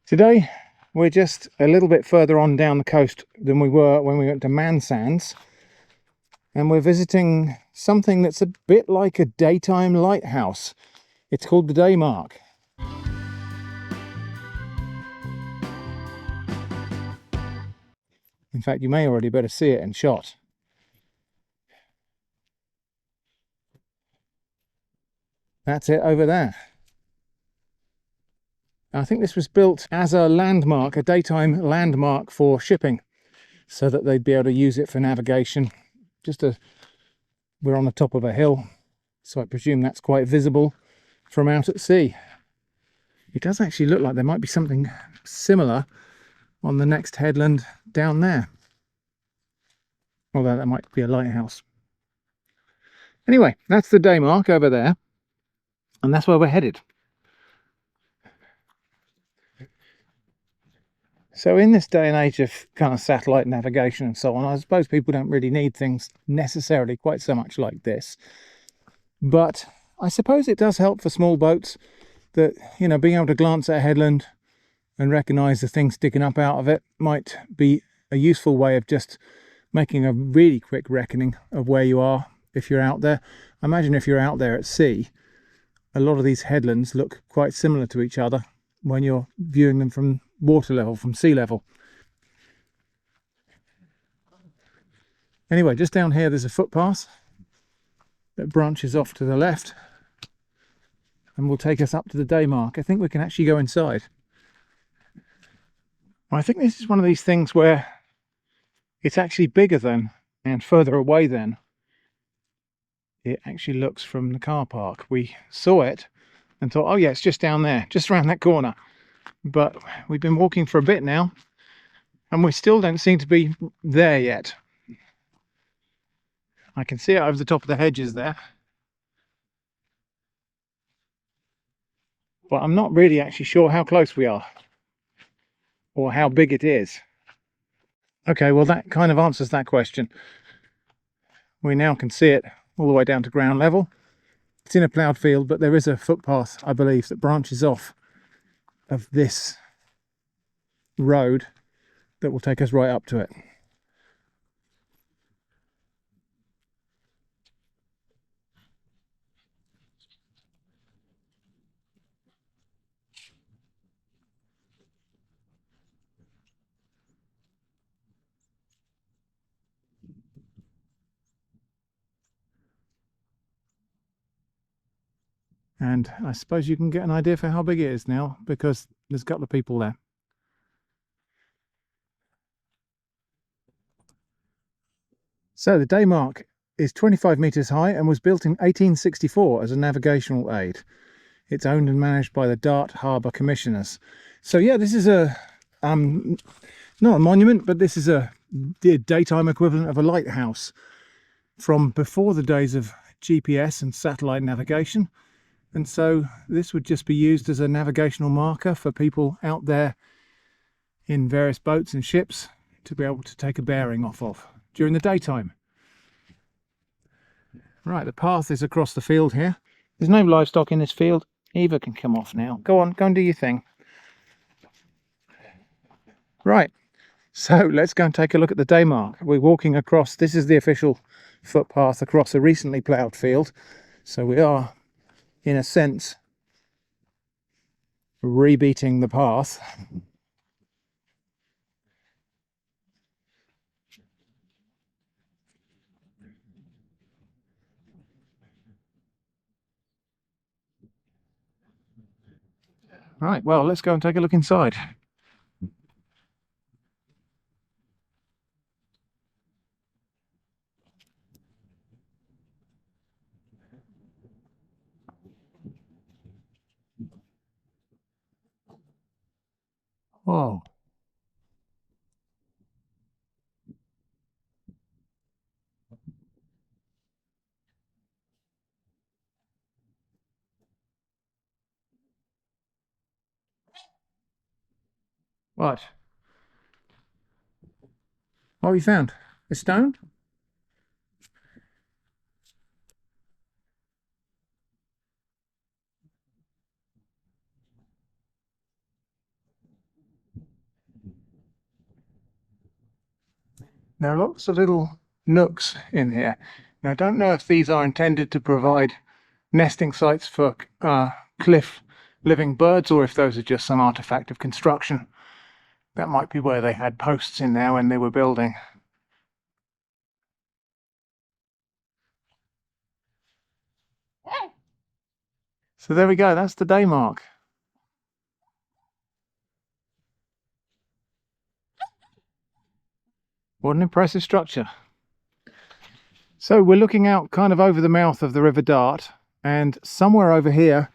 Today we're just a little bit further on down the coast than we were when we went to Mansands, and we're visiting something that's a bit like a daytime lighthouse. It's called the Daymark. In fact, you may already better see it in shot. That's it over there. I think this was built as a landmark, a daytime landmark for shipping, so that they'd be able to use it for navigation. We're on the top of a hill, so I presume that's quite visible from out at sea. It does actually look like there might be something similar on the next headland down there, although that might be a lighthouse. Anyway, that's the Daymark over there, and that's where we're headed. So in this day and age of kind of satellite navigation and so on, I suppose people don't really need things necessarily quite so much like this. But I suppose it does help for small boats that, you know, being able to glance at a headland and recognise the thing sticking up out of it might be a useful way of just making a really quick reckoning of where you are if you're out there. I imagine if you're out there at sea, a lot of these headlands look quite similar to each other when you're viewing them from water level, from sea level. Anyway, just down here there's a footpath that branches off to the left and will take us up to the Daymark. I think we can actually go inside. I think this is one of these things where it's actually bigger than and further away than it actually looks from the car park. We saw it and thought, oh yeah, it's just down there, just around that corner. But we've been walking for a bit now and we still don't seem to be there yet. I can see it over the top of the hedges there, but I'm not really actually sure how close we are or how big it is. Okay, well that kind of answers that question. We now can see it all the way down to ground level. It's in a ploughed field, but there is a footpath, I believe, that branches off of this road that will take us right up to it. And I suppose you can get an idea for how big it is now, because there's a couple of people there. So the Daymark is 25 metres high and was built in 1864 as a navigational aid. It's owned and managed by the Dart Harbour Commissioners. So yeah, this is a not a monument, but this is the daytime equivalent of a lighthouse from before the days of GPS and satellite navigation. And so this would just be used as a navigational marker for people out there in various boats and ships to be able to take a bearing off of during the daytime. Right, the path is across the field here. There's no livestock in this field. Eva can come off now. Go on, go and do your thing. Right, so let's go and take a look at the Daymark. We're walking across, this is the official footpath across a recently ploughed field. So we are, in a sense, rebeating the path. Right, well, let's go and take a look inside. Whoa. What? What have you found? A stone? There are lots of little nooks in here. Now I don't know if these are intended to provide nesting sites for cliff living birds, or if those are just some artifact of construction. That might be where they had posts in there when they were building. So there we go, that's the Daymark. What an impressive structure. So we're looking out kind of over the mouth of the River Dart, and somewhere over here,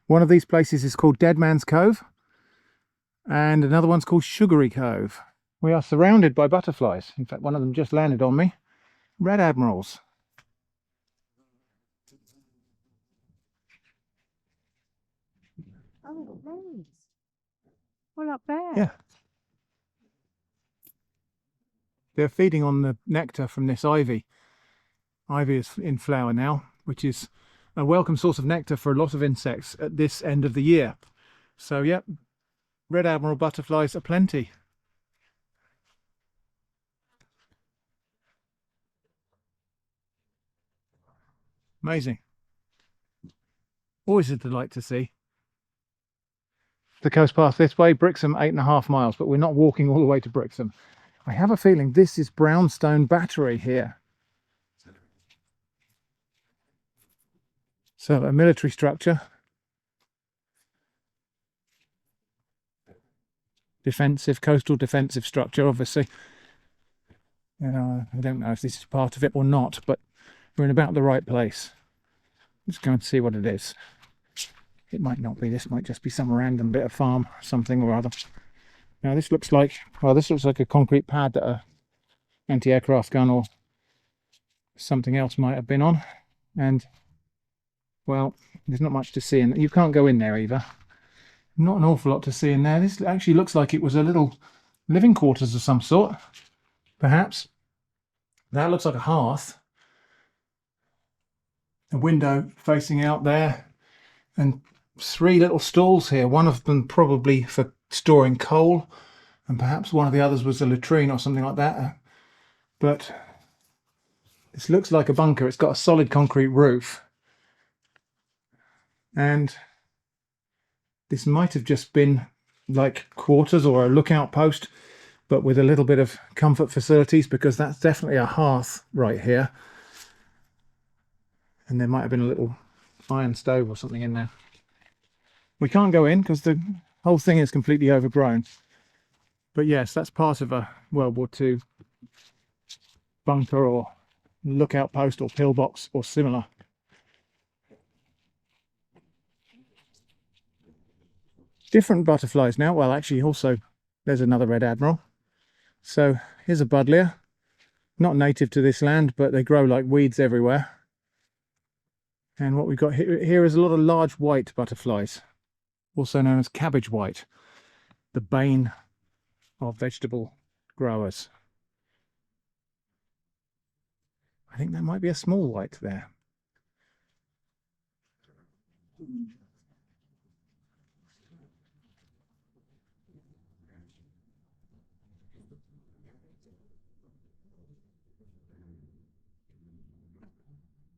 one of these places is called Dead Man's Cove, and another one's called Sugary Cove. We are surrounded by butterflies. In fact, one of them just landed on me. Red admirals. Oh, nice. Well, up there. Yeah. They're feeding on the nectar from this ivy. Ivy is in flower now, which is a welcome source of nectar for a lot of insects at this end of the year. So, yep, red admiral butterflies aplenty. Amazing. Always a delight to see. The coast path this way, Brixham 8.5 miles, but we're not walking all the way to Brixham. I have a feeling this is Brownstone Battery here. So a military structure. Defensive, coastal defensive structure, obviously. I don't know if this is part of it or not, but we're in about the right place. Let's go and see what it is. It might not be. This might just be some random bit of farm, something or other. Now this looks like, well, this looks like a concrete pad that a anti-aircraft gun or something else might have been on. And, well, there's not much to see, and you can't go in there either. Not an awful lot to see in there. This actually looks like it was a little living quarters of some sort, perhaps. That looks like a hearth. A window facing out there, and 3 little stalls here. One of them probably for storing coal, and perhaps one of the others was a latrine or something like that. But this looks like a bunker. It's got a solid concrete roof, and this might have just been like quarters or a lookout post, but with a little bit of comfort facilities, because that's definitely a hearth right here. And there might have been a little iron stove or something in there. We can't go in because the whole thing is completely overgrown. But yes, that's part of a World War II bunker or lookout post or pillbox or similar. Different butterflies now. Well, actually, also there's another red admiral. So here's a buddleia, not native to this land, but they grow like weeds everywhere. And what we've got here is a lot of large white butterflies, also known as cabbage white, the bane of vegetable growers. I think there might be a small white there.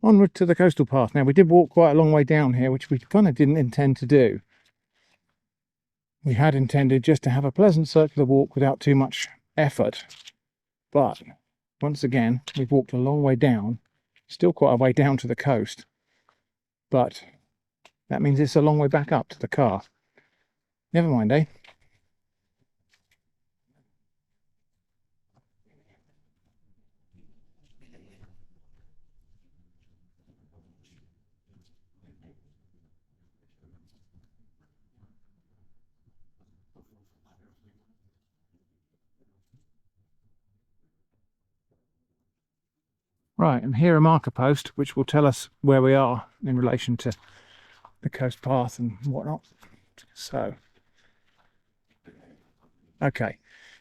Onward to the coastal path. Now, we did walk quite a long way down here, which we kind of didn't intend to do. We had intended just to have a pleasant circular walk without too much effort. But once again, we've walked a long way down, still quite a way down to the coast. But that means it's a long way back up to the car. Never mind, eh? Right, and here a marker post which will tell us where we are in relation to the coast path and whatnot. So, okay,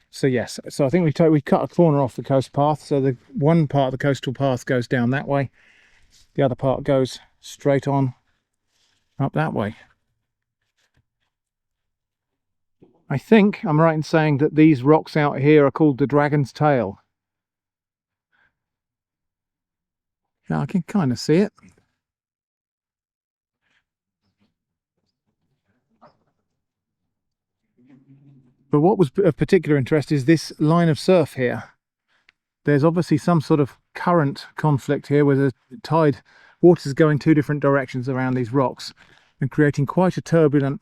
so yes, so I think we cut a corner off the coast path. So the one part of the coastal path goes down that way, the other part goes straight on up that way. I think I'm right in saying that these rocks out here are called the Dragon's Tail. I can kind of see it. But what was of particular interest is this line of surf here. There's obviously some sort of current conflict here where the tide, water's going two different directions around these rocks and creating quite a turbulent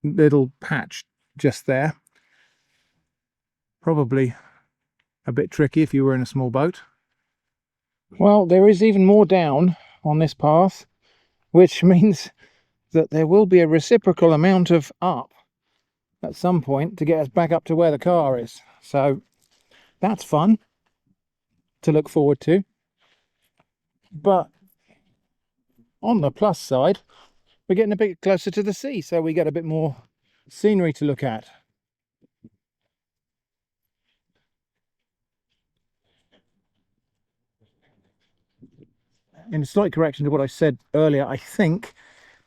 little patch just there. Probably a bit tricky if you were in a small boat. Well, there is even more down on this path, which means that there will be a reciprocal amount of up at some point to get us back up to where the car is. So that's fun to look forward to. But on the plus side, we're getting a bit closer to the sea, so we get a bit more scenery to look at. In a slight correction to what I said earlier, I think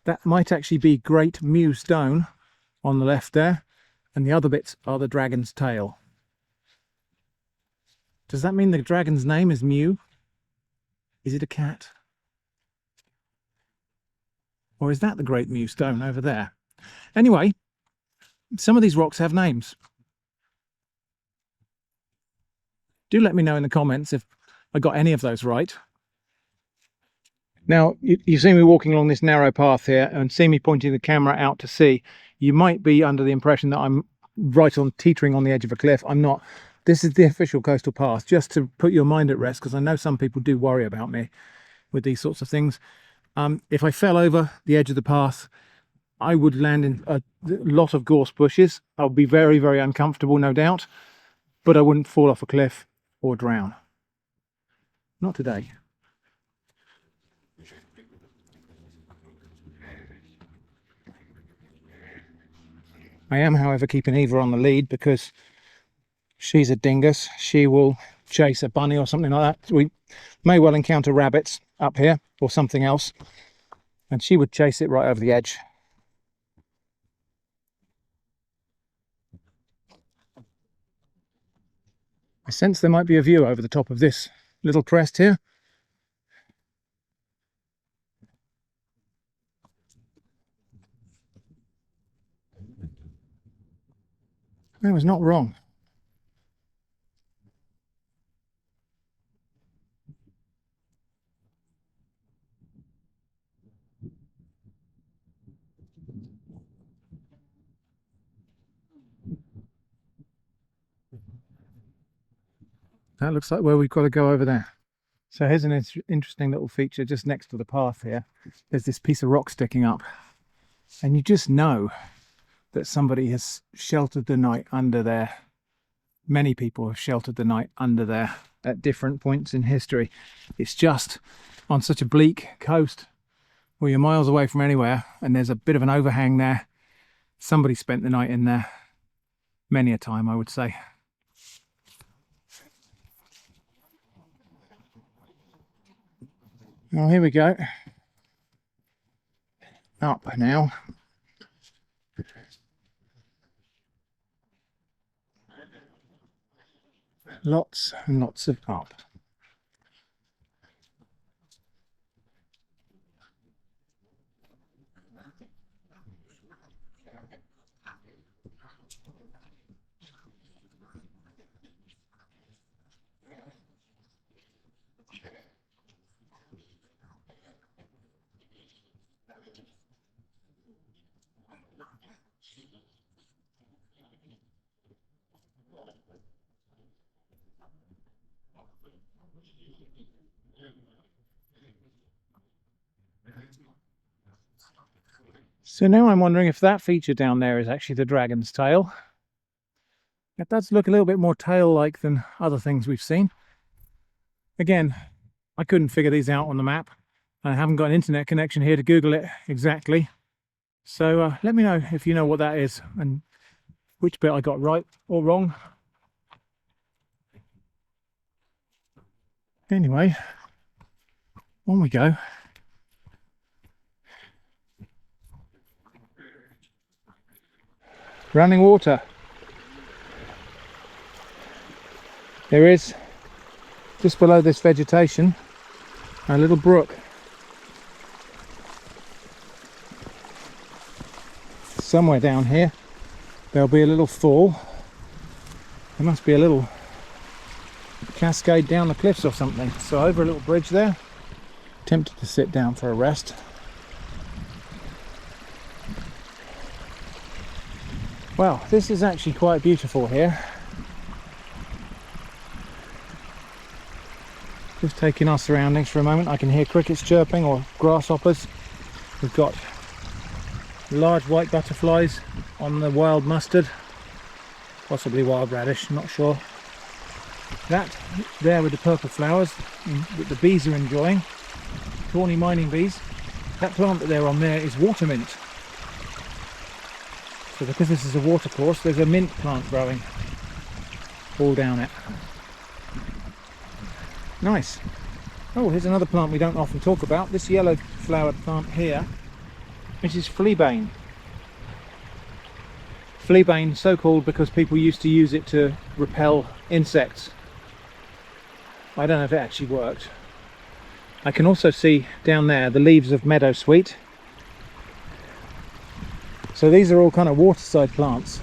that might actually be Great Mew Stone on the left there, and the other bits are the dragon's tail. Does that mean the dragon's name is Mew? Is it a cat? Or is that the Great Mew Stone over there? Anyway, some of these rocks have names. Do let me know in the comments if I got any of those right. Now, you see me walking along this narrow path here and see me pointing the camera out to sea. You might be under the impression that I'm right on teetering on the edge of a cliff. I'm not. This is the official coastal path, just to put your mind at rest, because I know some people do worry about me with these sorts of things. If I fell over the edge of the path, I would land in a lot of gorse bushes. I would be very, very uncomfortable, no doubt, but I wouldn't fall off a cliff or drown. Not today. I am, however, keeping Eva on the lead because she's a dingus. She will chase a bunny or something like that. We may well encounter rabbits up here or something else, and she would chase it right over the edge. I sense there might be a view over the top of this little crest here. I was not wrong. That looks like where we've got to go over there. So here's an interesting little feature just next to the path here. There's this piece of rock sticking up, and you just know that somebody has sheltered the night under there. Many people have sheltered the night under there at different points in history. It's just on such a bleak coast where you're miles away from anywhere, and there's a bit of an overhang there. Somebody spent the night in there many a time, I would say. Well, here we go. Up now. Lots and lots of up. So now I'm wondering if that feature down there is actually the dragon's tail. It does look a little bit more tail-like than other things we've seen. Again, I couldn't figure these out on the map. I haven't got an internet connection here to Google it exactly. So let me know if you know what that is and which bit I got right or wrong. Anyway, on we go. Running water. There is, just below this vegetation, A little brook. Somewhere down here there'll be a little fall. There must be a little cascade down the cliffs or something. So over a little bridge there. Tempted to sit down for a rest. Well, this is actually quite beautiful here. Just taking our surroundings for a moment. I can hear crickets chirping or grasshoppers. We've got large white butterflies on the wild mustard, possibly wild radish, not sure. That there with the purple flowers that the bees are enjoying, tawny mining bees. That plant that they're on there is water mint. So because this is a water course, there's a mint plant growing all down it. Nice. Oh, here's another plant we don't often talk about. This yellow flowered plant here, which is fleabane. Fleabane, so called because people used to use it to repel insects. I don't know if it actually worked. I can also see down there the leaves of meadowsweet. So these are all kind of waterside plants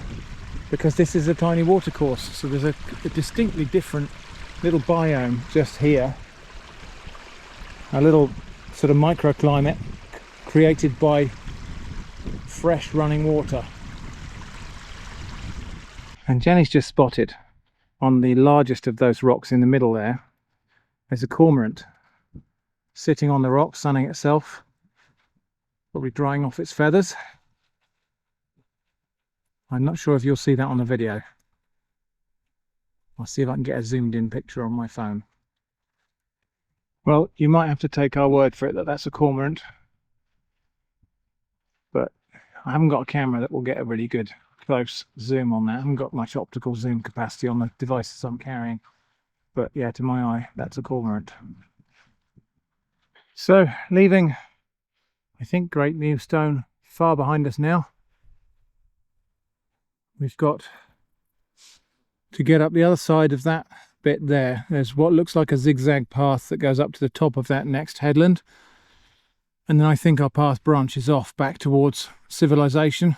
because this is a tiny watercourse. So there's a distinctly different little biome just here. A little sort of microclimate created by fresh running water. And Jenny's just spotted on the largest of those rocks in the middle there, there's a cormorant sitting on the rock, sunning itself, probably drying off its feathers. I'm not sure if you'll see that on the video. I'll see if I can get a zoomed in picture on my phone. Well, you might have to take our word for it that that's a cormorant, but I haven't got a camera that will get a really good close zoom on that. I haven't got much optical zoom capacity on the devices I'm carrying, but yeah, to my eye that's a cormorant. So leaving, I think, Great New Stone far behind us now. We've got to get up the other side of that bit there. There's what looks like a zigzag path that goes up to the top of that next headland, and then I think our path branches off back towards civilization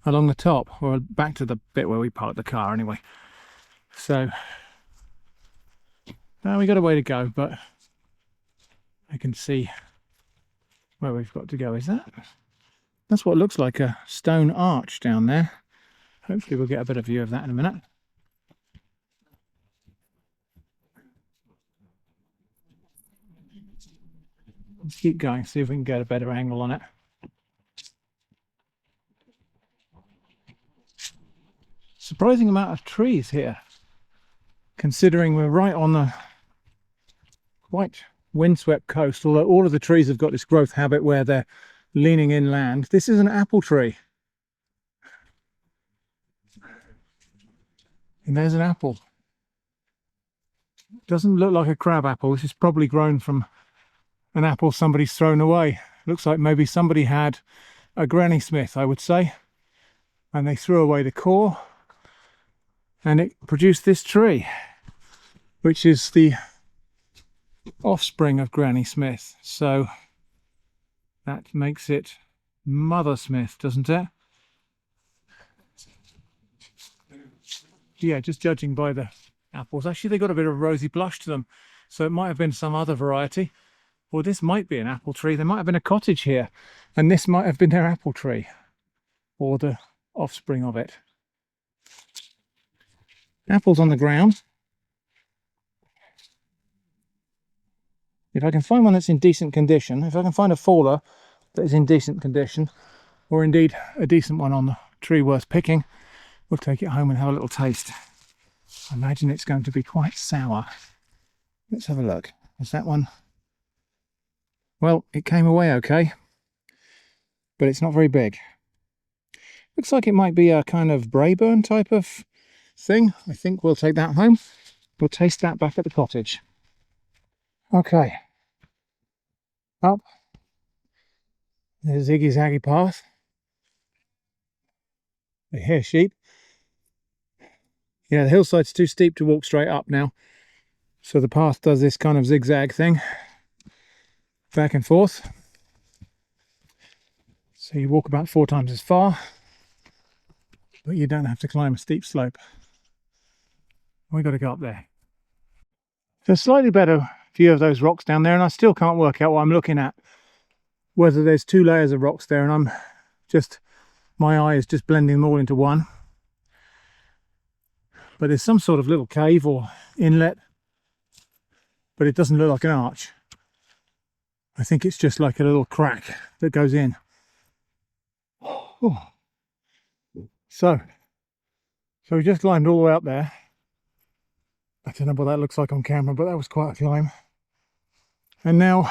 along the top, or back to the bit where we parked the car anyway. So we got a way to go, but I can see where we've got to go. Is that's what looks like a stone arch down there. Hopefully we'll get a better view of that in a minute. Let's keep going, see if we can get a better angle on it. Surprising amount of trees here, considering we're right on the quite windswept coast, although all of the trees have got this growth habit where they're leaning inland. This is an apple tree. And there's an apple. Doesn't look like a crab apple. This is probably grown from an apple somebody's thrown away. Looks like maybe somebody had a Granny Smith, I would say, and they threw away the core and it produced this tree, which is the offspring of Granny Smith. So that makes it Mother Smith, doesn't it? Yeah, just judging by the apples. Actually, they got a bit of a rosy blush to them, so it might have been some other variety. Or this might be an apple tree. There might have been a cottage here, and this might have been their apple tree, or the offspring of it. Apples on the ground. If I can find one that's in decent condition, if I can find a faller that is in decent condition, or indeed a decent one on the tree worth picking, we'll take it home and have a little taste. I imagine it's going to be quite sour. Let's have a look. Is that one? Well, it came away okay, but it's not very big. Looks like it might be a kind of Braeburn type of thing. I think we'll take that home. We'll taste that back at the cottage. Okay. Up. There's Ziggy Zaggy path. I hear sheep. Yeah, the hillside's too steep to walk straight up now, so the path does this kind of zigzag thing. back and forth. So you walk about 4 times as far, but you don't have to climb a steep slope. We've got to go up there. So slightly better view of those rocks down there, and I still can't work out what I'm looking at. Whether there's 2 layers of rocks there and my eye is just blending them all into one. But there's some sort of little cave or inlet, but it doesn't look like an arch. I think it's just like a little crack that goes in. Oh. So we just climbed all the way up there. I don't know what that looks like on camera, but that was quite a climb. And now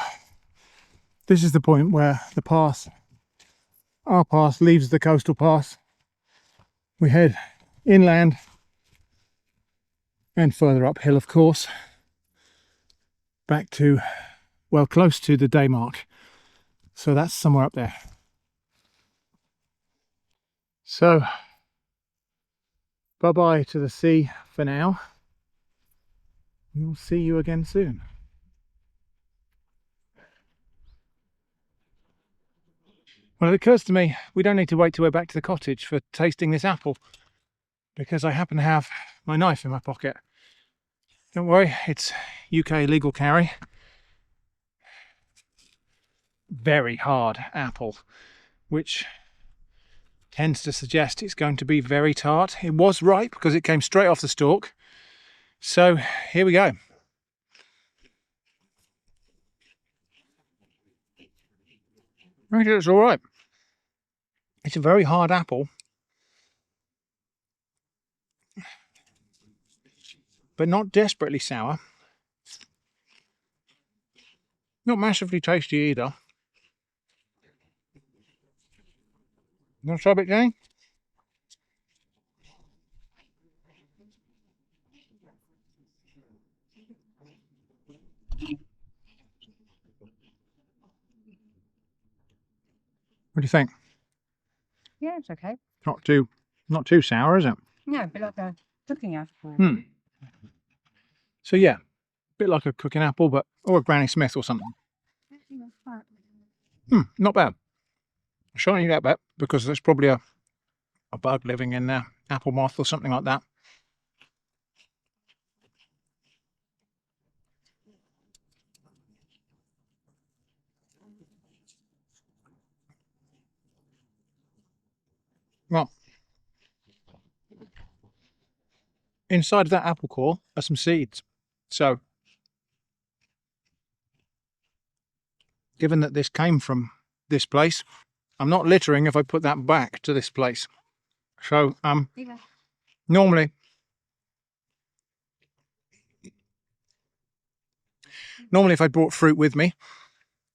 this is the point where the path, our path, leaves the coastal path. We head inland and further uphill, of course, back to, well, close to the Daymark. So that's somewhere up there. So bye-bye to the sea for now. We'll see you again soon. Well, it occurs to me we don't need to wait till we're back to the cottage for tasting this apple, because I happen to have my knife in my pocket. Don't worry, it's UK legal carry. Very hard apple, which tends to suggest it's going to be very tart. It was ripe because it came straight off the stalk. So here we go. I think it's all right. It's a very hard apple, but not desperately sour. Not massively tasty either. You want to try a bit, Jane? What do you think? Yeah, it's okay. Not too sour, is it? No, but like a cooking apple. So yeah, a bit like a cooking apple, or a Granny Smith or something. Not bad. I shan't eat that bit because there's probably a bug living in there, apple moth or something like that. Well, inside of that apple core are some seeds. So, given that this came from this place, I'm not littering if I put that back to this place. So, normally if I brought fruit with me,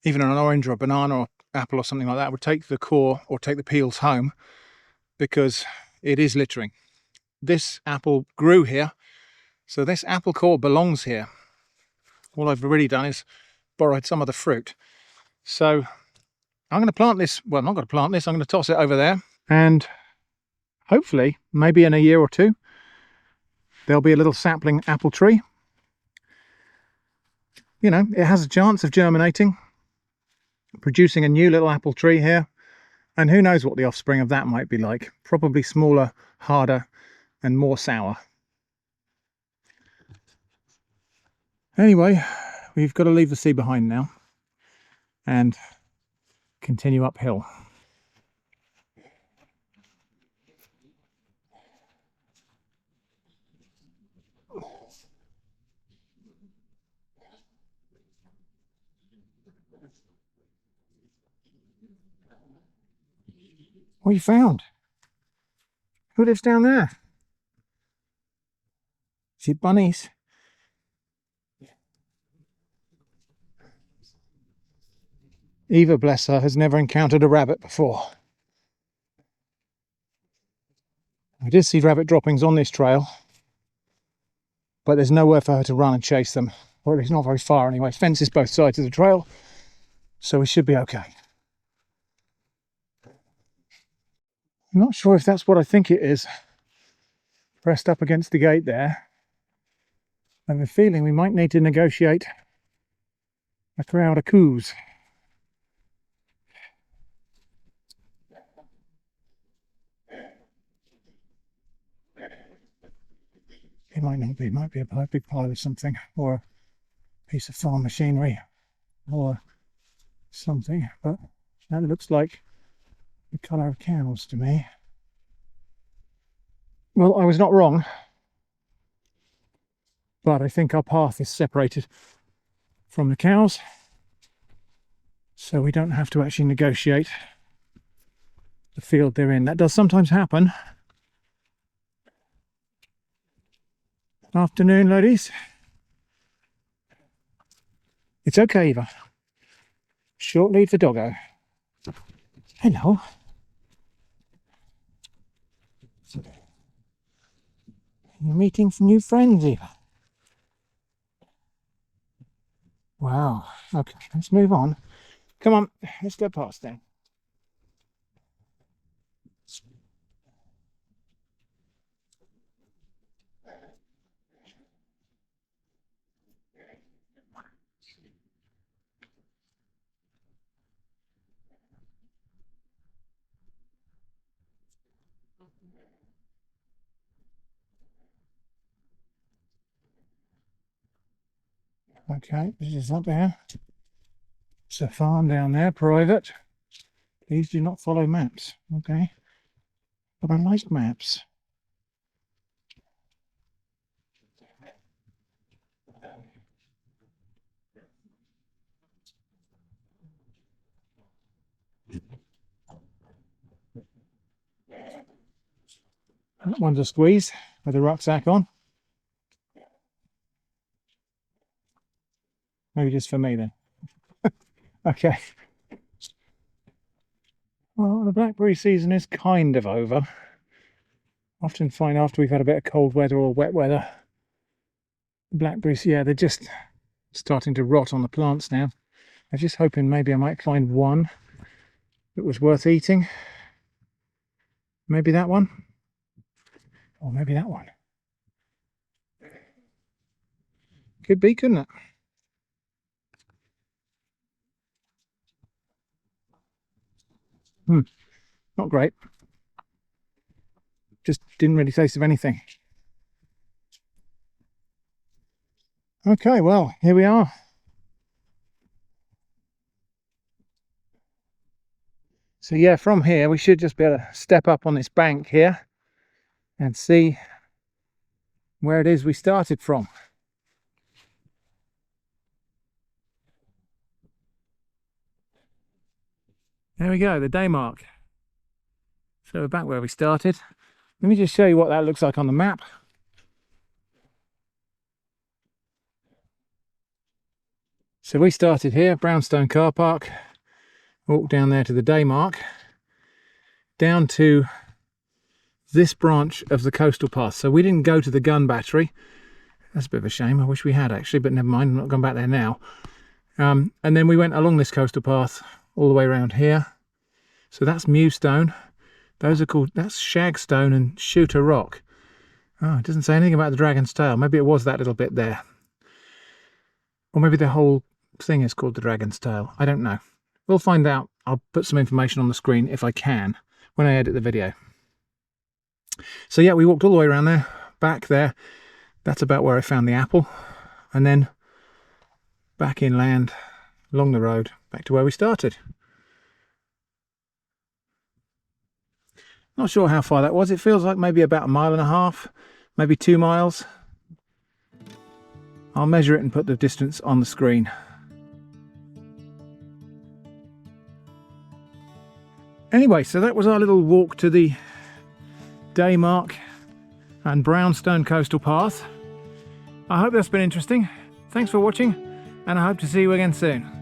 even an orange or a banana or apple or something like that, I would take the core or take the peels home because it is littering. This apple grew here, so this apple core belongs here. All I've really done is borrowed some of the fruit. So I'm going to plant this. Well, I'm not going to plant this. I'm going to toss it over there, and hopefully, maybe in a year or two, there'll be a little sapling apple tree. You know, it has a chance of germinating, producing a new little apple tree here, and who knows what the offspring of that might be like. Probably smaller, harder, and more sour. Anyway, we've got to leave the sea behind now and continue uphill. What you found? Who lives down there? Is it bunnies? Eva, bless her, has never encountered a rabbit before. I did see rabbit droppings on this trail, but there's nowhere for her to run and chase them, or at least not very far anyway. Fences both sides of the trail, so we should be okay. I'm not sure if that's what I think it is. Pressed up against the gate there. I have a feeling we might need to negotiate a crowd of coos. might not be. It might be a big pile of something, or a piece of farm machinery, or something. But that looks like the colour of cows to me. Well, I was not wrong, but I think our path is separated from the cows, so we don't have to actually negotiate the field they're in. That does sometimes happen. Afternoon, ladies. It's okay, Eva. Short lead for doggo. Hello. You're meeting some new friends, Eva. Wow. Okay, let's move on. Come on, let's go past then. Okay, this is up there. It's a farm down there, private. Please do not follow maps, okay? But I like maps. That one's a squeeze with a rucksack on. Maybe just for me then. Okay. Well, the blackberry season is kind of over. Often find after we've had a bit of cold weather or wet weather, blackberries, yeah, they're just starting to rot on the plants now. I'm just hoping maybe I might find one that was worth eating. Maybe that one. Or maybe that one. Could be, couldn't it? Not great. Just didn't really taste of anything. Okay, well, here we are. So yeah, from here we should just be able to step up on this bank here and see where it is we started from. There we go, the Daymark. So we're back where we started. Let me just show you what that looks like on the map. So we started here, Brownstone car park, walked down there to the Daymark, down to this branch of the coastal path. So we didn't go to the gun battery. That's a bit of a shame. I wish we had actually, but never mind. I'm not going back there now. And then we went along this coastal path all the way around here. So that's Mewstone. Those are called, that's Shagstone and Shooter Rock. Oh, it doesn't say anything about the Dragon's Tail. Maybe it was that little bit there. Or maybe the whole thing is called the Dragon's Tail. I don't know. We'll find out. I'll put some information on the screen if I can when I edit the video. So yeah, we walked all the way around there, back there. That's about where I found the apple. And then back inland, along the road, back to where we started. Not sure how far that was. It feels like maybe about 1.5 miles, maybe 2 miles. I'll measure it and put the distance on the screen. Anyway, so that was our little walk to the Daymark and Brownstone coastal path. I hope that's been interesting. Thanks for watching, and I hope to see you again soon.